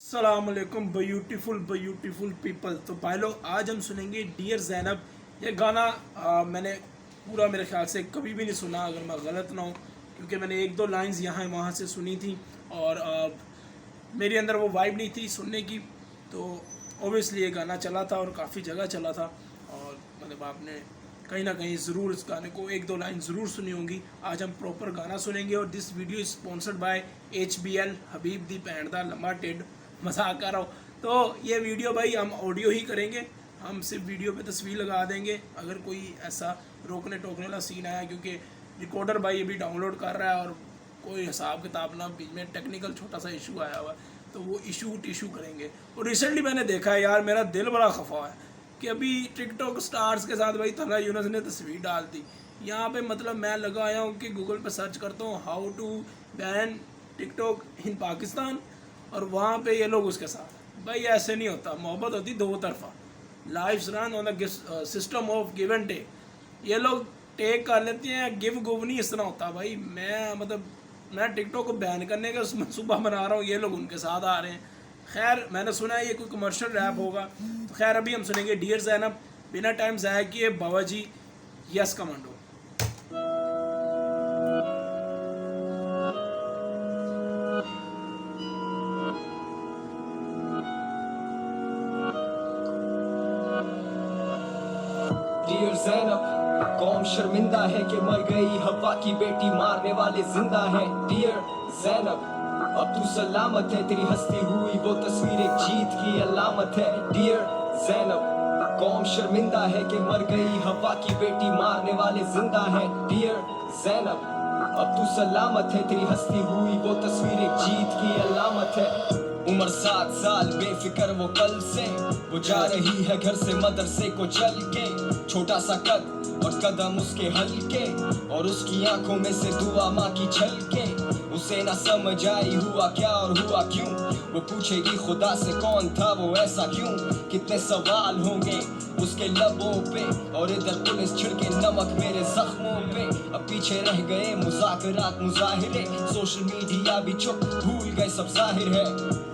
अस्सलामुअलैकुम beautiful people. तो भाई लोग, आज हम सुनेंगे डियर ज़ैनब। ये गाना मैंने पूरा मेरे ख्याल से कभी भी नहीं सुना, अगर मैं गलत ना हूँ, क्योंकि मैंने एक दो लाइंस यहाँ वहाँ से सुनी थी और मेरे अंदर वो वाइब नहीं थी सुनने की। तो ओबियसली ये गाना चला था और काफ़ी जगह चला था और मतलब आपने कहीं ना कहीं ज़रूर इस गाने को एक दो लाइन ज़रूर सुनी होंगी। आज हम प्रॉपर गाना सुनेंगे और this video is sponsored by HBL हबीब दी पैंडा लम्बा टेड। मजाक कर रहा हूँ। तो ये वीडियो भाई हम ऑडियो ही करेंगे, हम सिर्फ वीडियो पे तस्वीर लगा देंगे अगर कोई ऐसा रोकने टोकने वाला सीन आया, क्योंकि रिकॉर्डर भाई अभी डाउनलोड कर रहा है और कोई हिसाब किताब ना, बीच में टेक्निकल छोटा सा इशू आया हुआ है, तो वो इशू करेंगे। और रिसेंटली मैंने देखा है यार, मेरा दिल बड़ा खफा है कि अभी टिकटॉक स्टार्स के साथ भाई तन्हा यूनुस ने तस्वीर डाल दी यहाँ पे। मतलब मैं लगा आया हूँ कि गूगल पे सर्च करता हूँ हाउ टू बैन टिकटॉक इन पाकिस्तान, और वहाँ पे ये लोग उसके साथ। भाई ऐसे नहीं होता, मोहब्बत होती दो तरफा। Life run on the system of give and take. ये लोग टेक कर लेते हैं, गिव गुव नहीं इस तरह होता भाई। मैं टिकटॉक को बैन करने का मंसूबा बना रहा हूँ, ये लोग उनके साथ आ रहे हैं। खैर मैंने सुना है ये कोई कमर्शियल रैप होगा, तो खैर अभी हम सुनेंगे डियर ज़ैनब। बिना टाइम ज़ाया किए बाबा जी यस कमांडो। डियर ज़ैनब, कौम शर्मिंदा है कि मर गई हवा की बेटी, मारने वाले जिंदा हैं। डियर ज़ैनब, अब तू सलामत है, तेरी हंसती हुई वो तस्वीर एक जीत की अलामत है। डियर ज़ैनब, कौम शर्मिंदा है कि मर गई हवा की बेटी, मारने वाले जिंदा हैं। डियर ज़ैनब, अब तू सलामत है, तेरी हंसती हुई वो तस्वीर एक जीत की अलामत है। उम्र 7 साल, बेफिक्र वो कल से, वो जा रही है घर से मदरसे को चल के। छोटा सा कद और कदम उसके हल्के, और उसकी आंखों में से दुआ माँ की छलके। उसे ना समझ आई हुआ क्या और हुआ क्यों, वो पूछेगी खुदा से कौन था वो ऐसा क्यों। कितने सवाल होंगे उसके लबों पे, और इधर पुलिस छिड़के नमक मेरे जख्मों पे। अब पीछे रह गए मुज़ाकरात मुज़ाहिरे, सोशल मीडिया भी चुप, भूल गए सब जाहिर है।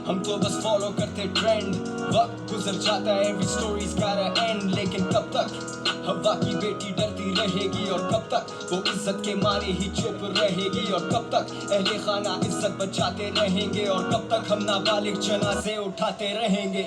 हम तो बस फॉलो करते ट्रेंड, वक्त गुजर जाता है, एवरी स्टोरीज गॉट एंड। लेकिन कब तक हवा की बेटी डरती रहेगी, और कब तक वो इज्जत के मारे ही चुप रहेगी, और कब तक अहले खाना इज्जत बचाते रहेंगे, और कब तक हम नाबालिग जनाजे उठाते रहेंगे।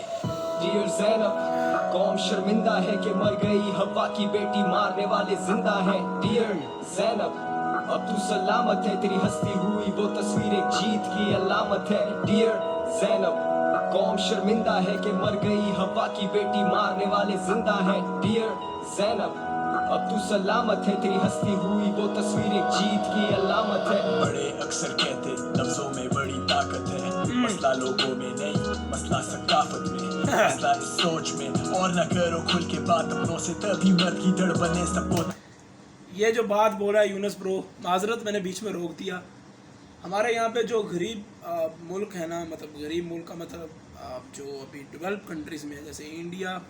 डियर ज़ैनब, कौम शर्मिंदा है कि मर गई हवा की बेटी, मारने वाले जिंदा हैं। डियर ज़ैनब, अब तू सलामत है, तेरी हंसती हुई वो तस्वीर एक जीत की अलामत है। डियर ज़ैनब, कौम शर्मिंदा है कि मर गई हवा की बेटी, मारने वाले जिंदा हैं। डियर ज़ैनब, अब तू सलामत है, तेरी हंसती हुई वो तस्वीर एक जीत की अलामत है। बड़े अक्सर कहते लफ्जों में बड़ी ताकत है, मसला लोगों में नहीं, मसला सकाफत में, मसला इस सोच में। और न करो खुल के बात अपनों से, तभी मर्द की दड़ बने सबको। ये जो बात बोला है यूनुस ब्रो, माजरत मैंने बीच में रोक दिया। हमारे यहाँ पे जो गरीब मुल्क है ना, मतलब गरीब मुल्क का मतलब जो अभी डेवलप कंट्रीज़ में है, जैसे इंडिया,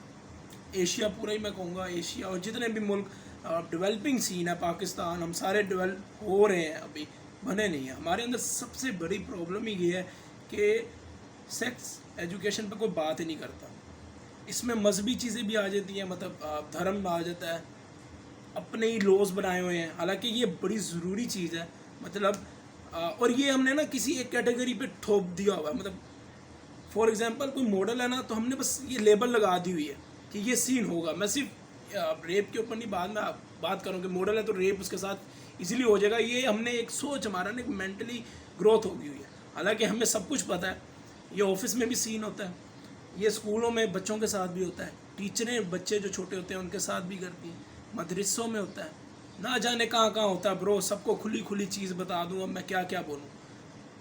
एशिया पूरा ही मैं कहूँगा, एशिया और जितने भी मुल्क डेवलपिंग सीन है, पाकिस्तान, हम सारे डेवलप हो रहे हैं, अभी बने नहीं हैं। हमारे अंदर सबसे बड़ी प्रॉब्लम ही ये है कि सेक्स एजुकेशन पे कोई बात ही नहीं करता। इसमें मजहबी चीज़ें भी आ जाती हैं, मतलब धर्म आ जाता है, अपने ही लॉज बनाए हुए हैं, हालांकि ये बड़ी ज़रूरी चीज़ है। मतलब और ये हमने ना किसी एक कैटेगरी पे थोप दिया हुआ है। मतलब फॉर एग्जांपल कोई मॉडल है ना, तो हमने बस ये लेबल लगा दी हुई है कि ये सीन होगा। मैं सिर्फ रेप के ऊपर नहीं, बाद में बात करूँ कि मॉडल है तो रेप उसके साथ इजीली हो जाएगा। ये हमने एक सोच, हमारा ना एक मेंटली ग्रोथ होगी हुई है। हालांकि हमें सब कुछ पता है, ये ऑफिस में भी सीन होता है, ये स्कूलों में बच्चों के साथ भी होता है, टीचरें बच्चे जो छोटे होते हैं उनके साथ भी करती हैं, मदरसों में होता है, ना जाने कहाँ कहाँ होता है ब्रो। सबको खुली खुली चीज़ बता दूँ, अब मैं क्या क्या बोलूँ।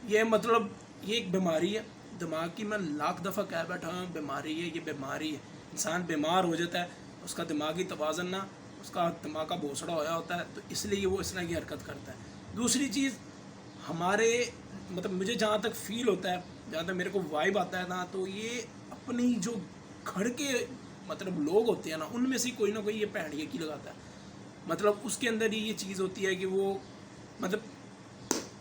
ये मतलब ये एक बीमारी है दिमाग की, मैं लाख दफ़ा कह बैठा हूँ बीमारी है, ये बीमारी है। इंसान बीमार हो जाता है, उसका दिमागी तवाज़न ना, उसका दिमाग का भोसड़ा होया होता है, तो इसलिए वो इस तरह की हरकत करता है। दूसरी चीज़, हमारे मतलब मुझे जहाँ तक फील होता है, जहाँ तक मेरे को वाइब आता है ना, तो ये अपनी जो घर के मतलब लोग होते हैं ना, उनमें से कोई ना कोई ये पैंट की लगाता है। मतलब उसके अंदर ही ये चीज़ होती है कि वो मतलब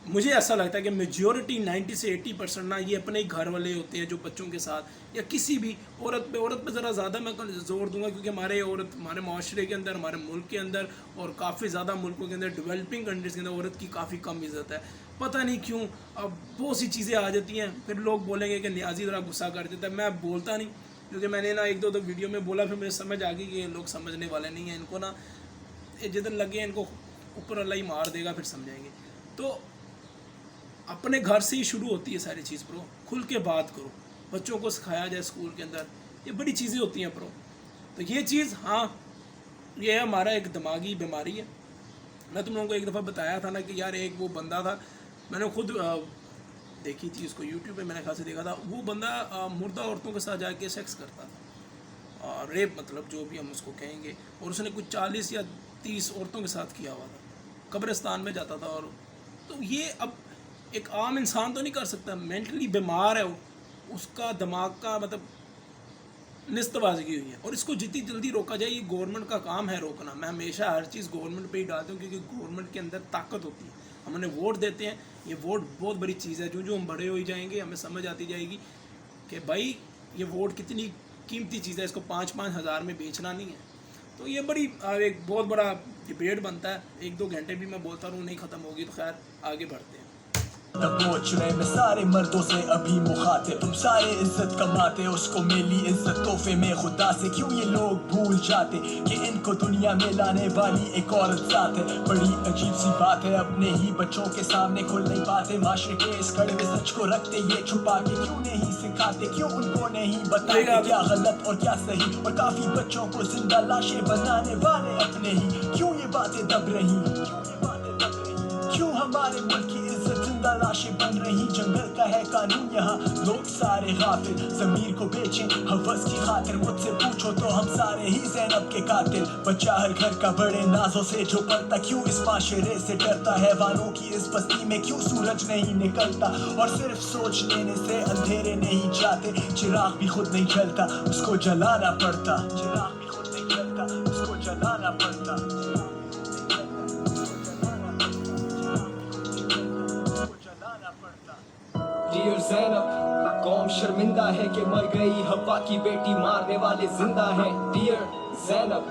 मुझे ऐसा लगता है कि मेजॉरिटी 90 से 80% ना ये अपने ही घर वाले होते हैं जो बच्चों के साथ या किसी भी औरत पे ज़रा ज़्यादा मैं जोर दूंगा, क्योंकि हमारे माशरे के अंदर, हमारे मुल्क के अंदर और काफ़ी ज़्यादा मुल्कों के अंदर, डेवलपिंग कंट्रीज़ के अंदर औरत की काफ़ी कम इज़्ज़त है। पता नहीं क्यों, अब बहुत सी चीज़ें आ जाती हैं, फिर लोग बोलेंगे कि नियाजी ज़रा गुस्सा कर देता है। मैं बोलता नहीं, क्योंकि मैंने ना एक दो वीडियो में बोला, फिर मुझे समझ आ गई कि ये लोग समझने वाले नहीं हैं, इनको ना जिधर लगे इनको ऊपर अल्लाह ही मार देगा, फिर समझाएंगे। तो अपने घर से ही शुरू होती है सारी चीज़ प्रो। खुल के बात करो, बच्चों को सिखाया जाए स्कूल के अंदर, ये बड़ी चीज़ें होती हैं प्रो। तो ये चीज़, हाँ, ये हमारा एक दिमागी बीमारी है। मैं तुम लोगों को एक दफ़ा बताया था ना कि यार एक वो बंदा था, मैंने खुद देखी थी उसको यूट्यूब पे, मैंने खास देखा था। वो बंदा मुर्दा औरतों के साथ जाके सेक्स करता था, और रेप मतलब जो भी हम उसको कहेंगे, और उसने कुछ 40 या 30 औरतों के साथ किया हुआ था। कब्रिस्तान में जाता था। और तो ये अब एक आम इंसान तो नहीं कर सकता, मेंटली बीमार है वो, उसका दिमाग का मतलब निस्तबाजगी हुई है। और इसको जितनी जल्दी रोका जाए, ये गवर्नमेंट का काम है रोकना। मैं हमेशा हर चीज़ गवर्नमेंट पे ही डालता हूँ, क्योंकि गवर्नमेंट के अंदर ताकत होती है। हम उन्हें वोट देते हैं, ये वोट बहुत बड़ी चीज़ है। जो हम बड़े हो जाएंगे, हमें समझ आती जाएगी कि भाई ये वोट कितनी कीमती चीज़ है, इसको 5-5 हज़ार में बेचना नहीं है। तो ये बड़ी एक बहुत बड़ा डिबेट बनता है, 1-2 घंटे भी मैं बोलता रहूँ, नहीं ख़त्म होगी। तो खैर आगे बढ़ते हैं। दबोच रहे मैं सारे मर्दों से अभी मुखाते, तुम सारे इज्जत कमाते, उसको मिली इज्जत तोहफे में खुदा से। क्यों ये लोग भूल जाते कि इनको दुनिया में लाने वाली एक औरत साथ है। बड़ी अजीब सी बात है, अपने ही बच्चों के सामने खुल नहीं पाते, माशरे के इस कड़वे सच को रखते ये छुपा के। क्यों नहीं सिखाते, क्यों उनको नहीं बताते क्या गलत और क्या सही। और काफी बच्चों को जिंदा लाशें बनाने वाले अपने ही। क्यों ये बातें दब रही, क्यों हमारे मुल्क की इज्जत जिंदा लाशें बन रही। जंगल का है कानून यहाँ, लोग सारे गाफिल, ज़मीर को बेचें हवस की खातिर। मुझसे पूछो तो हम सारे ही ज़ैनब के कातिल। बच्चा हर घर का बड़े नाजों से जो पलता, क्यों इस माशरे से डरता। हैवानों की इस बस्ती में क्यों सूरज नहीं निकलता। और सिर्फ सोच लेने से अंधेरे नहीं जाते, चिराग भी खुद नहीं जलता, उसको जलाना पड़ता। चिराग भी खुद नहीं जलता, उसको जलाना पड़ता। डियर ज़ैनब, कौम शर्मिंदा है कि मर गई हवा की बेटी, मारने वाले जिंदा हैं। डियर ज़ैनब,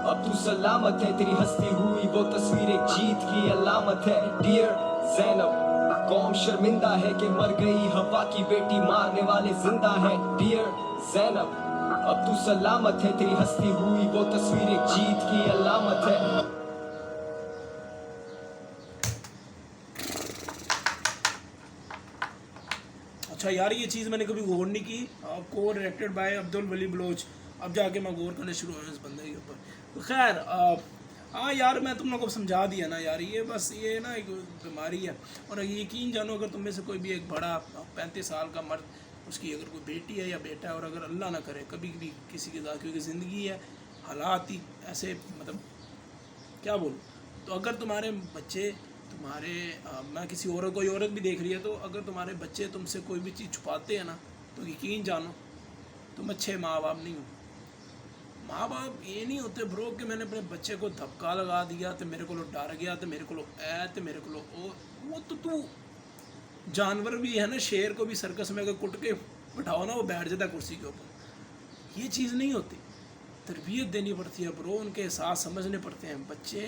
अब तू सलामत है, तेरी हंसती हुई वो तस्वीर एक जीत की अलामत है। डियर ज़ैनब, कौम शर्मिंदा है कि मर गई हवा की बेटी, मारने वाले जिंदा हैं। डियर ज़ैनब, अब तू सलामत है, तेरी हंसती हुई वो तस्वीर एक जीत की अलामत है। अच्छा यार, ये चीज़ मैंने कभी गौर नहीं की। को डायरेक्टेड बाय अब्दुल वली बलोच। अब जाके मैं गौर करने शुरू हुआ इस बंदे के ऊपर। तो खैर हाँ यार, मैं तुम लोगों को समझा दिया ना यार, ये बस ये ना एक बीमारी है। और यकीन जानो, अगर तुम में से कोई भी एक बड़ा 35 साल का मर्द, उसकी अगर कोई बेटी है या बेटा है, और अगर अल्लाह ना करे कभी भी किसी के साथ, क्योंकि ज़िंदगी है, हालात ही ऐसे, मतलब क्या बोलूँ। तो अगर तुम्हारे बच्चे तुम्हारे मैं किसी और कोई औरत भी देख रही है, तो अगर तुम्हारे बच्चे तुमसे कोई भी चीज़ छुपाते हैं ना, तो यकीन जानो तुम अच्छे माँ बाप नहीं हो। माँ बाप ये नहीं होते ब्रो कि मैंने अपने बच्चे को धक्का लगा दिया तो मेरे को डर गया, तो मेरे को तो मेरे को वो तो तू जानवर भी है ना, शेर को भी सर्कस में अगर कुट के बिठाओ ना, वो बैठ जाता है कुर्सी के ऊपर। ये चीज़ नहीं होती, तरबियत देनी पड़ती है ब्रो, उनके एहसास समझने पड़ते हैं। बच्चे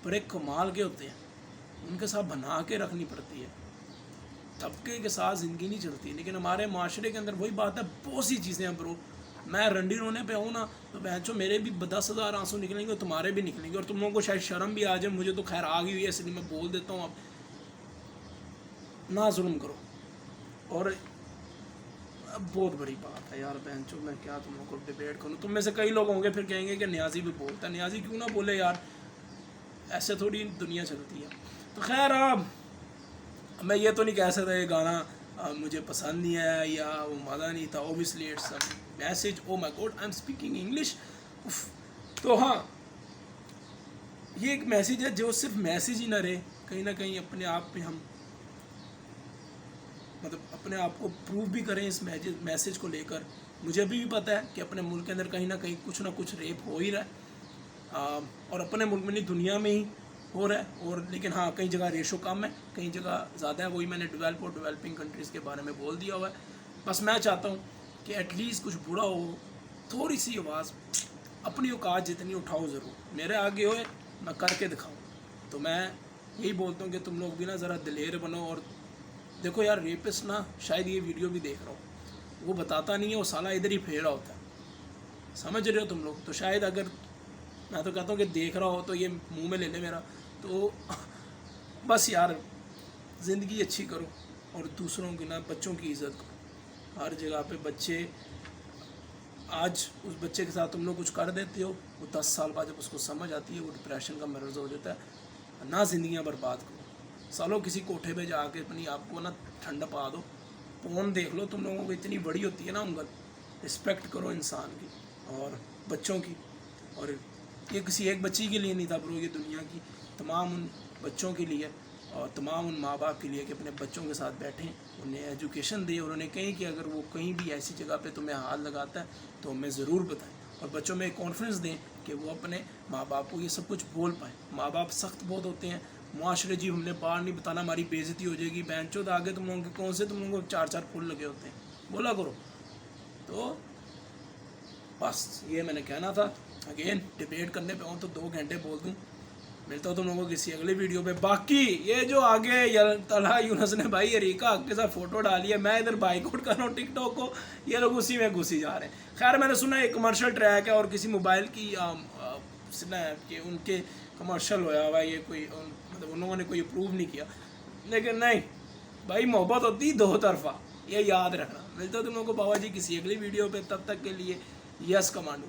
बड़े कमाल के होते हैं, उनके साथ बना के रखनी पड़ती है। तबके के साथ ज़िंदगी नहीं चलती। लेकिन हमारे माशरे के अंदर वही बात है, बहुत सी चीज़ें हैं ब्रो। मैं रंडी रोने पे आऊँ ना, तो बहनचो मेरे भी 10,000 आंसू निकलेंगे और तुम्हारे भी निकलेंगे। और तुम लोगों को शायद शर्म भी आ जाए, मुझे तो खैर आ गई हुई है, इसलिए मैं बोल देता हूँ। अब ना जुल्म करो। और अब बहुत बड़ी बात है यार बहनचो, मैं क्या तुम लोगों को डिबेट करूँ। तुम में से कई लोग होंगे फिर कहेंगे कि न्याजी भी बोलता है। न्याजी क्यों ना बोले यार, ऐसे थोड़ी दुनिया चलती है। तो खैर मैं ये तो नहीं कह सकता ये गाना मुझे पसंद नहीं आया या वो मज़ा नहीं था। Obviously it's a message. Oh my God, I am speaking English. तो हाँ, ये एक मैसेज है जो सिर्फ मैसेज ही ना रहे, कहीं ना कहीं अपने आप पे हम मतलब अपने आप को प्रूव भी करें इस मैसेज को लेकर। मुझे अभी भी पता है कि अपने मुल्क के अंदर कहीं ना कहीं कुछ ना कुछ रेप हो ही रहा है, और अपने मुल्क में नहीं दुनिया में ही। हो रहा है। और लेकिन हाँ, कई जगह रेशो कम है, कई जगह ज़्यादा है। वही मैंने डेवलप और डेवलपिंग कंट्रीज़ के बारे में बोल दिया हुआ है। बस मैं चाहता हूँ कि एटलीस्ट कुछ बुरा हो, थोड़ी सी आवाज़ अपनी औकात जितनी उठाओ ज़रूर, मेरे आगे होए मैं करके दिखाऊँ। तो मैं यही बोलता हूँ कि तुम लोग भी ना ज़रा दिलेर बनो। और देखो यार, रेपिस्ट ना, शायद ये वीडियो भी देख रहा हो, वो बताता नहीं है, वो साला इधर ही फेर रहा होता है, समझ रहे हो तुम लोग। तो शायद अगर मैं तो कहता हूँ कि देख रहा हो तो ये मुंह में ले ले मेरा। तो बस यार, ज़िंदगी अच्छी करो और दूसरों की ना, बच्चों की इज़्ज़त करो। हर जगह पे बच्चे, आज उस बच्चे के साथ तुम लोग कुछ कर देते हो, वो 10 साल बाद जब उसको समझ आती है, वो डिप्रेशन का मर्ज हो जाता है। ना ज़िंदगियाँ बर्बाद करो। सालों किसी कोठे पे जाके अपनी आपको ना ठंड पा दो, फ़ोन देख लो। तुम लोगों को इतनी बड़ी होती है ना उंगल, रिस्पेक्ट करो इंसान की और बच्चों की। और ये किसी एक बच्ची के लिए नहीं था ब्रो, ये दुनिया की तमाम उन बच्चों के लिए और तमाम उन माँ बाप के लिए कि अपने बच्चों के साथ बैठें, उन्हें एजुकेशन दें। उन्होंने कहीं कि अगर वो कहीं भी ऐसी जगह पे तुम्हें हाथ लगाता है तो हमें ज़रूर बताएं और बच्चों में कॉन्फिडेंस दें कि वो अपने माँ बाप को ये सब कुछ बोल पाएँ। माँ बाप सख्त बहुत होते हैं, मुआशरे जी, हमने बाहर नहीं बताना, हमारी बेइज्जती हो जाएगी, बैंचोद आगे तुम लोगों के कौन से तुम लोगों को 4-4 फूल लगे होते हैं, बोला करो। तो बस ये मैंने कहना था। अगेन डिबेट करने पे हूँ तो 2 घंटे बोल दूँ। मिलता हूँ तुम लोगों को किसी अगली वीडियो पे। बाकी ये जो आगे तलहा यूनुस ने भाई अरीका हक के साथ फ़ोटो डाली है, मैं इधर बाइकआउट कर रहा हूँ टिकटॉक को, ये लोग उसी में घुसी जा रहे हैं। खैर, मैंने सुना एक कमर्शियल ट्रैक है और किसी मोबाइल की सुना है कि उनके कमर्शियल होया हुआ है, ये कोई मतलब उन लोगों ने कोई अप्रूव नहीं किया। लेकिन नहीं भाई, मोहब्बत होती 2 तरफा, ये याद रखना। मिलता हूँ तुम लोगों को बाबा जी किसी अगली वीडियो पे, तब तक के लिए यस कमांडो।